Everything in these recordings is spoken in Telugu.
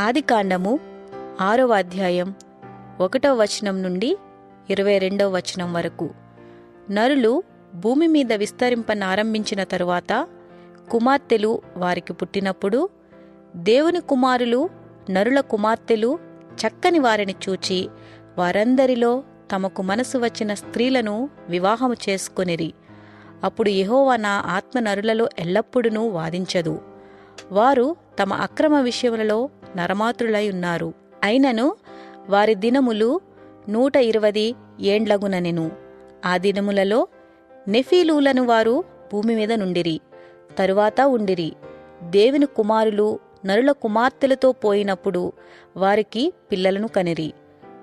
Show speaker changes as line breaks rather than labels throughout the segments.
ఆదికాండము 6వ అధ్యాయం 1వ వచనం నుండి 22వ వచనం వరకు. నరులు భూమి మీద విస్తరింపనారంభించిన తరువాత కుమార్తెలు వారికి పుట్టినప్పుడు దేవుని కుమారులు నరుల కుమార్తెలు చక్కని వారిని చూచి వారందరిలో తమకు మనసు వచ్చిన స్త్రీలను వివాహము చేసుకొనిరి. అప్పుడు యెహోవా నా ఆత్మ నరులలో ఎల్లప్పుడూ వాదించదు. వారు తమ అక్రమ విషయములలో నరమాతృలై ఉన్నారు. అయినను వారి దినములు 120 ఏండ్లగుననెను. ఆ దినములలో నెఫీలూలను వారు భూమి మీద నుండిరి. తరువాత ఉండిరి. దేవుని కుమారులు నరుల కుమార్తెలతో పోయినప్పుడు వారికి పిల్లలను కనిరి.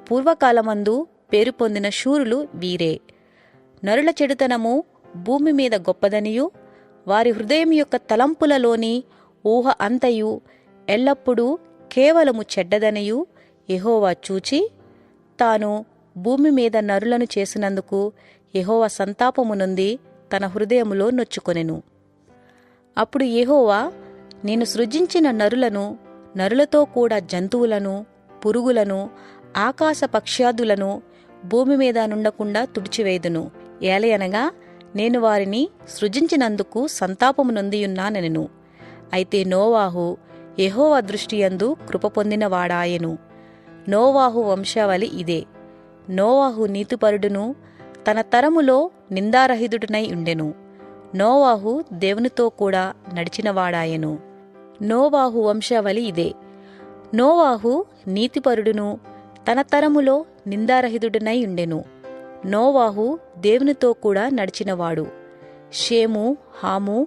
పూర్వకాలమందు పేరు పొందిన శూరులు వీరే. నరుల చెడుతనము భూమి మీద గొప్పదనియు వారి హృదయం యొక్క తలంపులలోని ఊహ అంతయు ఎల్లప్పుడూ కేవలము చెడ్డదనియు యెహోవా చూచి తాను భూమి మీద నరులను చేసినందుకు యెహోవా సంతాపము నొంది తన హృదయములో నొచ్చుకొనెను. అప్పుడు యెహోవా, నేను సృజించిన నరులను, నరులతో కూడా జంతువులను, పురుగులను, ఆకాశ పక్ష్యాదులను భూమి మీద నుండకుండా తుడిచివేయుదును. ఏలయనగా నేను వారిని సృజించినందుకు సంతాపము నొందియున్నానెను. అయితే నోవాహు యెహోవా దృష్టియందు కృప పొందినవాడాయెను. నోవాహు వంశావళి ఇదే. నోవాహు నీతిపరుడును తన తరములో నిందారహితుడునై ఉండెను. నోవాహు దేవునితో కూడా నడిచినవాడాయెను. నోవాహు వంశావళి ఇదే. నోవాహు నీతిపరుడును తన తరములో నిందారహితుడునై ఉండెను. నోవాహు దేవునితో కూడా నడిచినవాడు. షేము, హాము,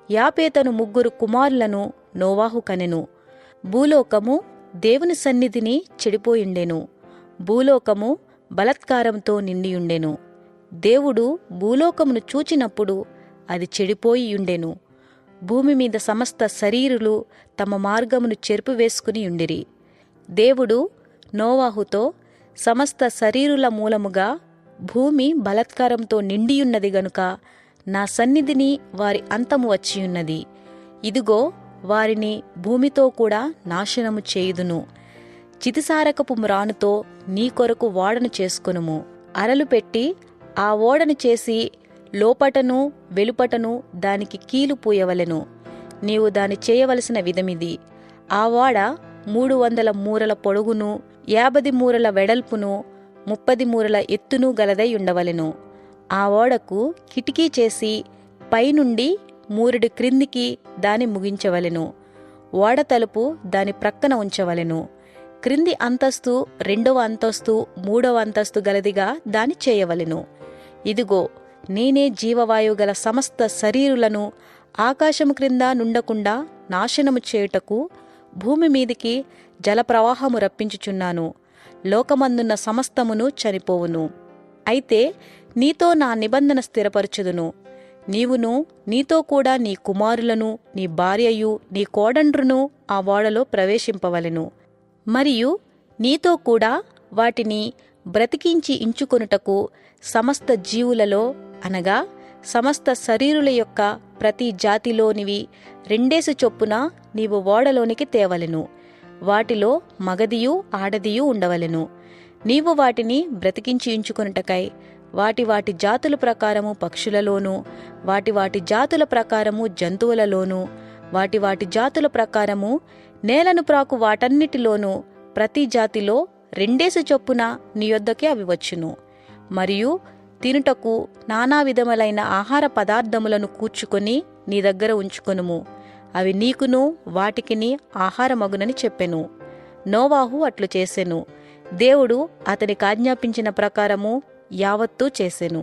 యాపేతను 3 కుమారులను నోవాహు కనెను. భూలోకము దేవుని సన్నిధిని చెడిపోయిండెను. భూలోకము బలత్కారంతో నిండియుండెను. దేవుడు భూలోకమును చూచినప్పుడు అది చెడిపోయియుండెను. భూమి మీద సమస్త శరీరులు తమ మార్గమును చెరిపివేసుకుని ఉండిరి. దేవుడు నోవాహుతో, సమస్త శరీరుల మూలముగా భూమి బలత్కారంతో నిండియున్నది గనుక నా సన్నిధిని వారి అంతము వచ్చియున్నది. ఇదిగో వారిని భూమితో కూడా నాశనము చేయుదును. చితిసారకపు మ్రానుతో నీ కొరకు ఓడను చేసుకొనుము. అరలు పెట్టి ఆ ఓడను చేసి లోపటను వెలుపటను దానికి కీలు పూయవలెను. నీవు దాని చేయవలసిన విధమిది. ఆ ఓడ 300 మూరల పొడుగును, 50 మూరల వెడల్పును, 30 మూరల ఎత్తును గలదై ఉండవలెను. ఆ ఓడకు కిటికీ చేసి పైనుండి 3 క్రిందికి దాని ముగించవలెను. ఓడ తలుపు దాని ప్రక్కన ఉంచవలెను. క్రింది అంతస్తు 2వ అంతస్తు 3వ అంతస్తు గలదిగా దాని చేయవలెను. ఇదిగో నేనే జీవవాయువు గల సమస్త శరీరులను ఆకాశము క్రింద నుండకుండా నాశనము చేయుటకు భూమి మీదికి జలప్రవాహము రప్పించుచున్నాను. లోకమందున్న సమస్తమును చనిపోవును. అయితే నీతో నా నిబంధన స్థిరపరచుదును. నీవును నీతో కూడా నీ కుమారులను, నీ భార్యయు, నీ కోడండ్రును ఆ ఓడలో ప్రవేశింపవలెను. మరియు నీతో కూడా వాటిని బ్రతికించి ఇంచుకొనుటకు సమస్త జీవులలో అనగా సమస్త శరీరుల యొక్క ప్రతి జాతిలోనివి 2 చొప్పున నీవు ఓడలోనికి తేవలెను. వాటిలో మగదియు ఆడదియు ఉండవలెను. నీవు వాటిని బ్రతికించి ఇంచుకొనుటకై వాటి వాటి జాతుల ప్రకారము పక్షులలోనూ, వాటి వాటి జాతుల ప్రకారము జంతువులలోనూ, వాటి వాటి జాతుల ప్రకారము నేలను ప్రాకు వాటన్నిటిలోనూ ప్రతి జాతిలో 2 చొప్పున నీ యొద్దకే అవి వచ్చును. మరియు తినుటకు నానా విధములైన ఆహార పదార్థములను కూర్చుకొని నీ దగ్గర ఉంచుకొనుము. అవి నీకును వాటికిని ఆహారమగునని చెప్పెను. నోవాహు అట్లు చేసెను. దేవుడు అతనికి ఆజ్ఞాపించిన ప్రకారము యావత్తూ చేసెను.